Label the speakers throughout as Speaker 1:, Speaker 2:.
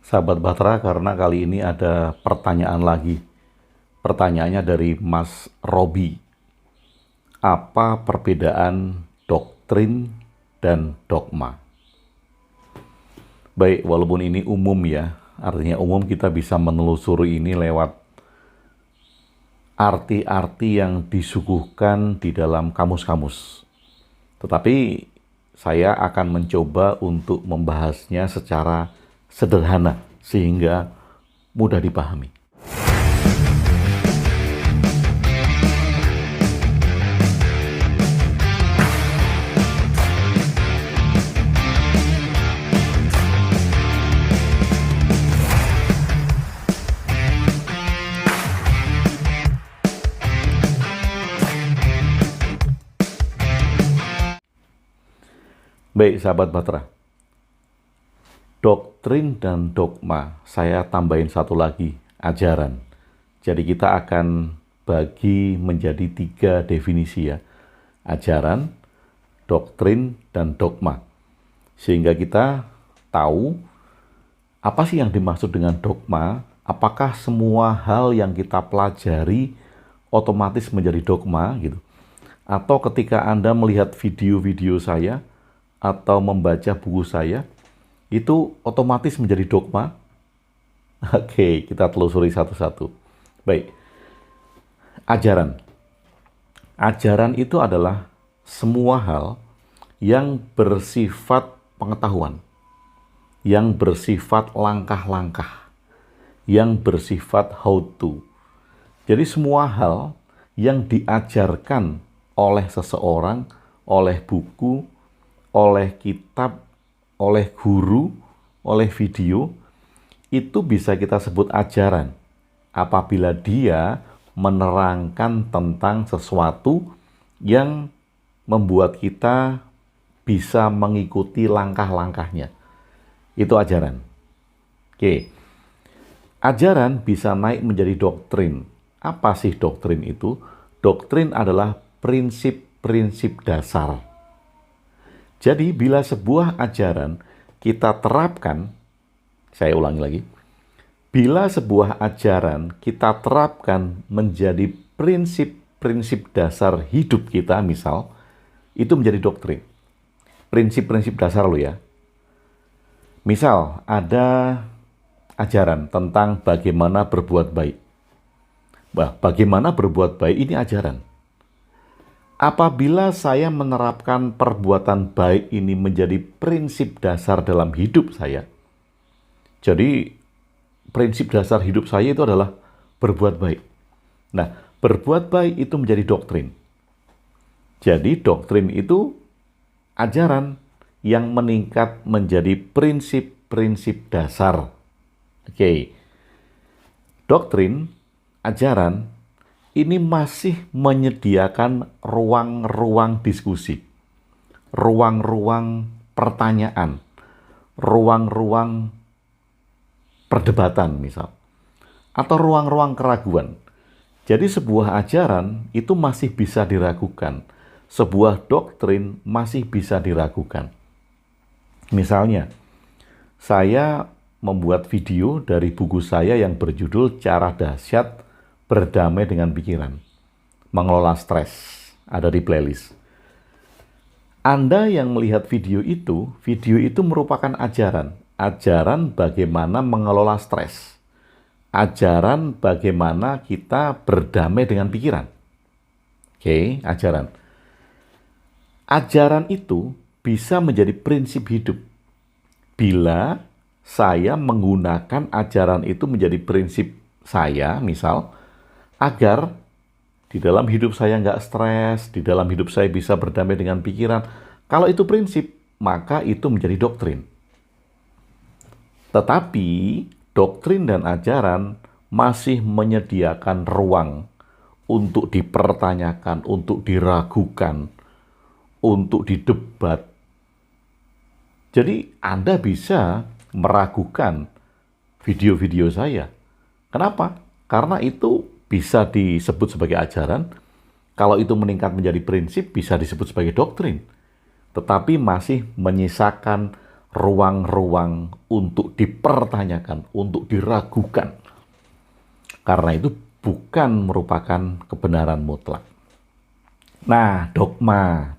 Speaker 1: Sahabat Batra, karena kali ini ada pertanyaan lagi. Pertanyaannya dari Mas Robi. Apa perbedaan doktrin dan dogma? Baik, walaupun ini umum ya, artinya umum kita bisa menelusuri ini lewat arti-arti yang disuguhkan di dalam kamus-kamus. Tetapi saya akan mencoba untuk membahasnya secara sederhana sehingga mudah dipahami. Baik, sahabat Batra. Doktrin dan dogma, saya tambahin satu lagi, ajaran. Jadi kita akan bagi menjadi 3 definisi ya. Ajaran, doktrin, dan dogma. Sehingga kita tahu apa sih yang dimaksud dengan dogma, apakah semua hal yang kita pelajari otomatis menjadi dogma gitu. Atau ketika Anda melihat video-video saya, atau membaca buku saya, itu otomatis menjadi dogma? Oke, kita telusuri satu-satu. Baik, ajaran. Ajaran itu adalah semua hal yang bersifat pengetahuan, yang bersifat langkah-langkah, yang bersifat how to. Jadi semua hal yang diajarkan oleh seseorang, oleh buku, oleh kitab, oleh guru, oleh video, itu bisa kita sebut ajaran apabila dia menerangkan tentang sesuatu yang membuat kita bisa mengikuti langkah-langkahnya. Itu ajaran. Oke. Ajaran bisa naik menjadi doktrin. Apa sih doktrin itu? Doktrin adalah prinsip-prinsip dasar. Jadi bila sebuah ajaran kita terapkan, saya ulangi lagi, bila sebuah ajaran kita terapkan menjadi prinsip-prinsip dasar hidup kita, misal, itu menjadi doktrin. Prinsip-prinsip dasar lo ya. Misal, ada ajaran tentang bagaimana berbuat baik. Bagaimana berbuat baik ini ajaran. Apabila saya menerapkan perbuatan baik ini menjadi prinsip dasar dalam hidup saya, jadi prinsip dasar hidup saya itu adalah berbuat baik. Nah, berbuat baik itu menjadi doktrin. Jadi doktrin itu ajaran yang meningkat menjadi prinsip-prinsip dasar. Oke. Doktrin, ajaran, ini masih menyediakan ruang-ruang diskusi, ruang-ruang pertanyaan, ruang-ruang perdebatan misal, atau ruang-ruang keraguan. Jadi sebuah ajaran itu masih bisa diragukan, sebuah doktrin masih bisa diragukan. Misalnya, saya membuat video dari buku saya yang berjudul Cara Dahsyat Berdamai dengan Pikiran, Mengelola Stres, ada di playlist. Anda yang melihat video itu merupakan ajaran. Ajaran bagaimana mengelola stres. Ajaran bagaimana kita berdamai dengan pikiran. Oke, ajaran. Ajaran itu bisa menjadi prinsip hidup. Bila saya menggunakan ajaran itu menjadi prinsip saya, misal, agar di dalam hidup saya nggak stres, di dalam hidup saya bisa berdamai dengan pikiran. Kalau itu prinsip, maka itu menjadi doktrin. Tetapi, doktrin dan ajaran masih menyediakan ruang untuk dipertanyakan, untuk diragukan, untuk didebat. Jadi, Anda bisa meragukan video-video saya. Kenapa? Karena itu bisa disebut sebagai ajaran, kalau itu meningkat menjadi prinsip bisa disebut sebagai doktrin. Tetapi masih menyisakan ruang-ruang untuk dipertanyakan, untuk diragukan. Karena itu bukan merupakan kebenaran mutlak. Nah, dogma.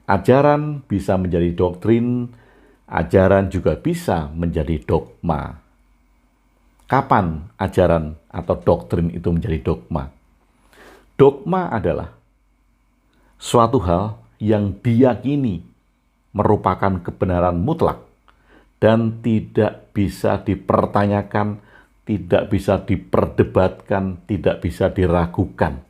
Speaker 1: Ajaran bisa menjadi doktrin, ajaran juga bisa menjadi dogma. Kapan ajaran atau doktrin itu menjadi dogma? Dogma adalah suatu hal yang diyakini merupakan kebenaran mutlak dan tidak bisa dipertanyakan, tidak bisa diperdebatkan, tidak bisa diragukan.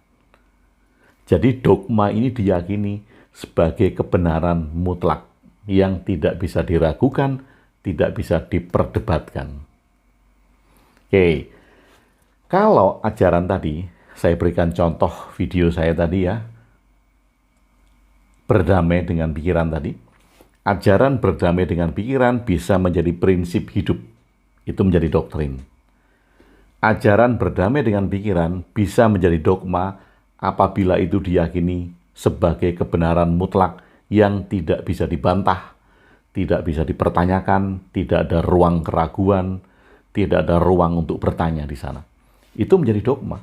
Speaker 1: Jadi dogma ini diyakini sebagai kebenaran mutlak yang tidak bisa diragukan, tidak bisa diperdebatkan. Oke, kalau ajaran tadi, saya berikan contoh video saya tadi ya, berdamai dengan pikiran tadi. Ajaran berdamai dengan pikiran bisa menjadi prinsip hidup. Itu menjadi doktrin. Ajaran berdamai dengan pikiran bisa menjadi dogma apabila itu diyakini sebagai kebenaran mutlak yang tidak bisa dibantah, tidak bisa dipertanyakan, tidak ada ruang keraguan, tidak ada ruang untuk bertanya di sana. Itu menjadi dogma.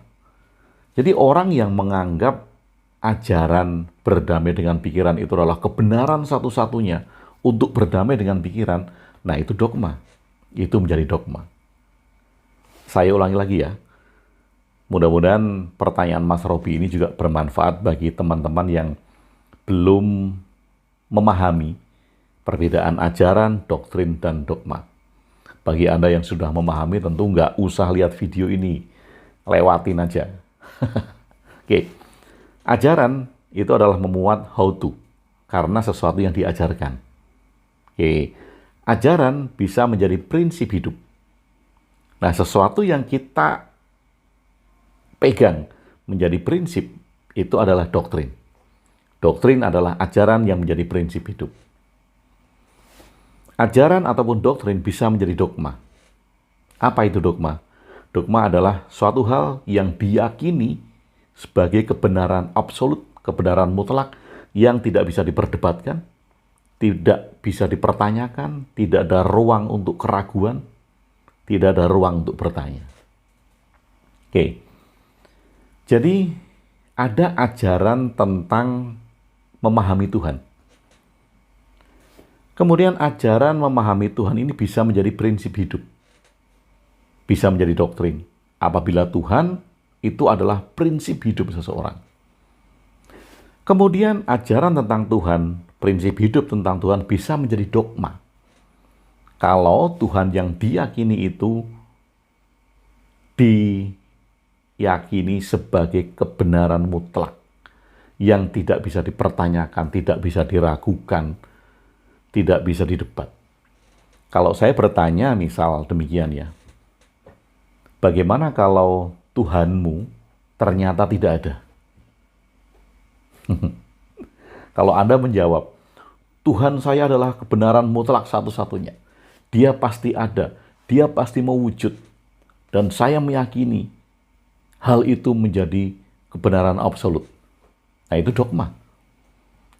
Speaker 1: Jadi orang yang menganggap ajaran berdamai dengan pikiran itu adalah kebenaran satu-satunya untuk berdamai dengan pikiran, nah itu dogma. Itu menjadi dogma. Saya ulangi lagi ya. Mudah-mudahan pertanyaan Mas Robi ini juga bermanfaat bagi teman-teman yang belum memahami perbedaan ajaran, doktrin, dan dogma. Bagi Anda yang sudah memahami, tentu nggak usah lihat video ini. Lewatin aja. Oke. Ajaran itu adalah memuat how to. Karena sesuatu yang diajarkan. Oke. Ajaran bisa menjadi prinsip hidup. Nah, sesuatu yang kita pegang menjadi prinsip, itu adalah doktrin. Doktrin adalah ajaran yang menjadi prinsip hidup. Ajaran ataupun doktrin bisa menjadi dogma. Apa itu dogma? Dogma adalah suatu hal yang diyakini sebagai kebenaran absolut, kebenaran mutlak yang tidak bisa diperdebatkan, tidak bisa dipertanyakan, tidak ada ruang untuk keraguan, tidak ada ruang untuk bertanya. Oke. Jadi ada ajaran tentang memahami Tuhan. Kemudian ajaran memahami Tuhan ini bisa menjadi prinsip hidup. Bisa menjadi doktrin. Apabila Tuhan itu adalah prinsip hidup seseorang. Kemudian ajaran tentang Tuhan, prinsip hidup tentang Tuhan bisa menjadi dogma. Kalau Tuhan yang diyakini itu diyakini sebagai kebenaran mutlak yang tidak bisa dipertanyakan, tidak bisa diragukan, tidak bisa didebat. Kalau saya bertanya misal demikian ya, bagaimana kalau Tuhanmu ternyata tidak ada? Kalau Anda menjawab, Tuhan saya adalah kebenaran mutlak satu-satunya. Dia pasti ada, dia pasti mewujud. Dan saya meyakini hal itu menjadi kebenaran absolut. Nah, itu dogma.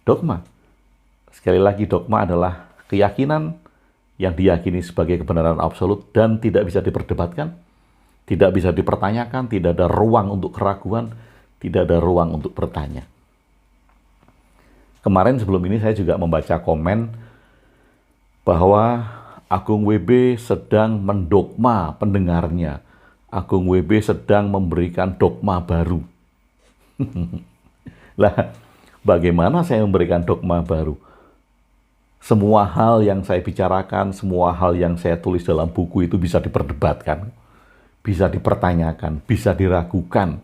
Speaker 1: Dogma. Sekali lagi, dogma adalah keyakinan yang diyakini sebagai kebenaran absolut dan tidak bisa diperdebatkan, tidak bisa dipertanyakan, tidak ada ruang untuk keraguan, tidak ada ruang untuk bertanya. Kemarin sebelum ini saya juga membaca komen bahwa Agung WB sedang mendogma pendengarnya. Agung WB sedang memberikan dogma baru. Lah, bagaimana saya memberikan dogma baru? Semua hal yang saya bicarakan, semua hal yang saya tulis dalam buku itu bisa diperdebatkan, bisa dipertanyakan, bisa diragukan.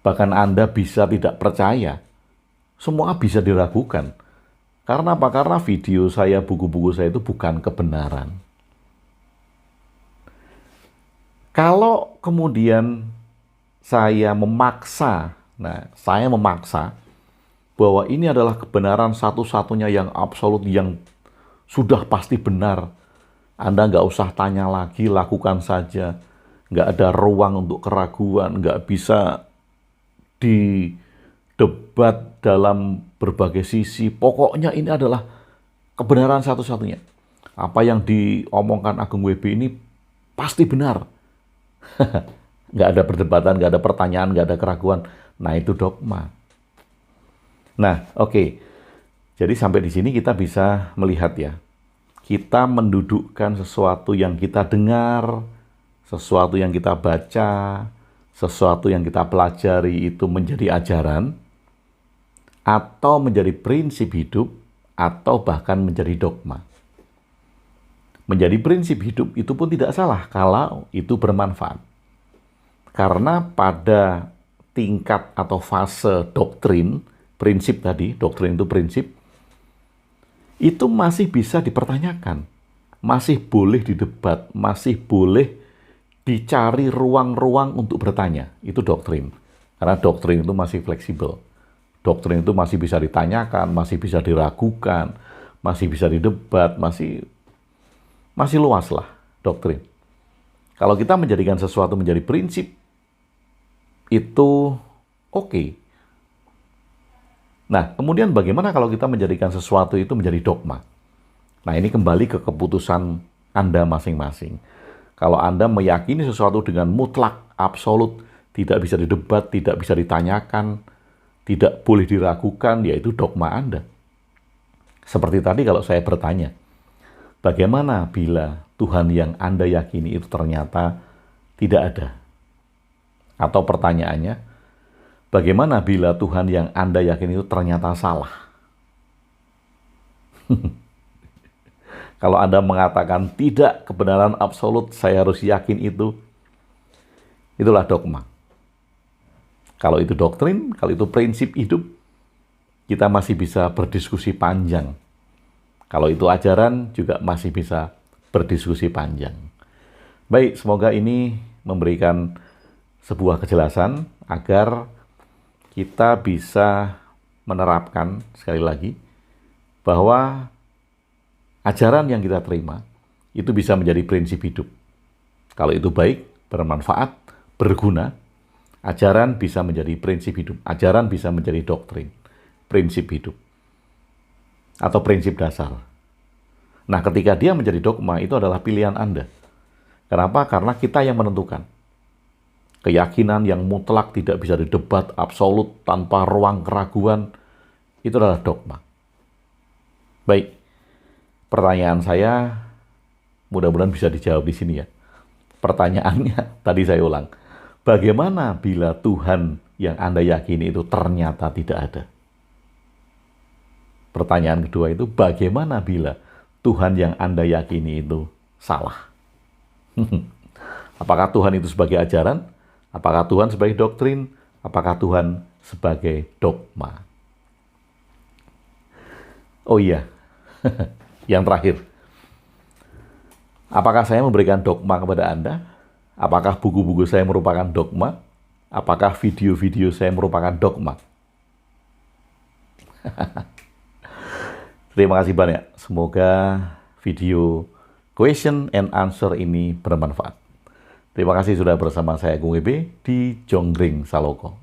Speaker 1: Bahkan Anda bisa tidak percaya. Semua bisa diragukan. Karena apa? Karena video saya, buku-buku saya itu bukan kebenaran. Kalau kemudian saya memaksa bahwa ini adalah kebenaran satu-satunya yang absolut, yang sudah pasti benar. Anda nggak usah tanya lagi, lakukan saja. Nggak ada ruang untuk keraguan, nggak bisa didebat dalam berbagai sisi. Pokoknya ini adalah kebenaran satu-satunya. Apa yang diomongkan Agung WB ini pasti benar. Nggak ada perdebatan, nggak ada pertanyaan, nggak ada keraguan. Nah, itu dogma. Nah, oke. Jadi sampai di sini kita bisa melihat ya. Kita mendudukkan sesuatu yang kita dengar, sesuatu yang kita baca, sesuatu yang kita pelajari itu menjadi ajaran, atau menjadi prinsip hidup, atau bahkan menjadi dogma. Menjadi prinsip hidup itu pun tidak salah kalau itu bermanfaat. Karena pada tingkat atau fase doktrin, prinsip tadi, doktrin itu prinsip, itu masih bisa dipertanyakan, masih boleh didebat, masih boleh dicari ruang-ruang untuk bertanya. Itu doktrin. Karena doktrin itu masih fleksibel. Doktrin itu masih bisa ditanyakan, masih bisa diragukan, masih bisa didebat, masih luas lah doktrin. Kalau kita menjadikan sesuatu menjadi prinsip, itu oke. Nah, kemudian bagaimana kalau kita menjadikan sesuatu itu menjadi dogma? Nah, ini kembali ke keputusan Anda masing-masing. Kalau Anda meyakini sesuatu dengan mutlak, absolut, tidak bisa didebat, tidak bisa ditanyakan, tidak boleh diragukan, yaitu dogma Anda. Seperti tadi kalau saya bertanya, bagaimana bila Tuhan yang Anda yakini itu ternyata tidak ada? Atau pertanyaannya, bagaimana bila Tuhan yang Anda yakini itu ternyata salah? Kalau Anda mengatakan tidak, kebenaran absolut, saya harus yakin itu, itulah dogma. Kalau itu doktrin, kalau itu prinsip hidup, kita masih bisa berdiskusi panjang. Kalau itu ajaran, juga masih bisa berdiskusi panjang. Baik, semoga ini memberikan sebuah kejelasan agar kita bisa menerapkan, sekali lagi, bahwa ajaran yang kita terima itu bisa menjadi prinsip hidup. Kalau itu baik, bermanfaat, berguna, ajaran bisa menjadi prinsip hidup. Ajaran bisa menjadi doktrin, prinsip hidup, atau prinsip dasar. Nah, ketika dia menjadi dogma, itu adalah pilihan Anda. Kenapa? Karena kita yang menentukan. Keyakinan yang mutlak tidak bisa didebat, absolut, tanpa ruang keraguan, itu adalah dogma. Baik, pertanyaan saya mudah-mudahan bisa dijawab di sini ya. Pertanyaannya, tadi saya ulang. Bagaimana bila Tuhan yang Anda yakini itu ternyata tidak ada? Pertanyaan kedua itu, bagaimana bila Tuhan yang Anda yakini itu salah? Apakah Tuhan itu sebagai ajaran? Apakah Tuhan sebagai doktrin? Apakah Tuhan sebagai dogma? Oh iya, yang terakhir. Apakah saya memberikan dogma kepada Anda? Apakah buku-buku saya merupakan dogma? Apakah video-video saya merupakan dogma? Terima kasih banyak. Semoga video question and answer ini bermanfaat. Terima kasih sudah bersama saya Agung WB di Jonggring Saloko.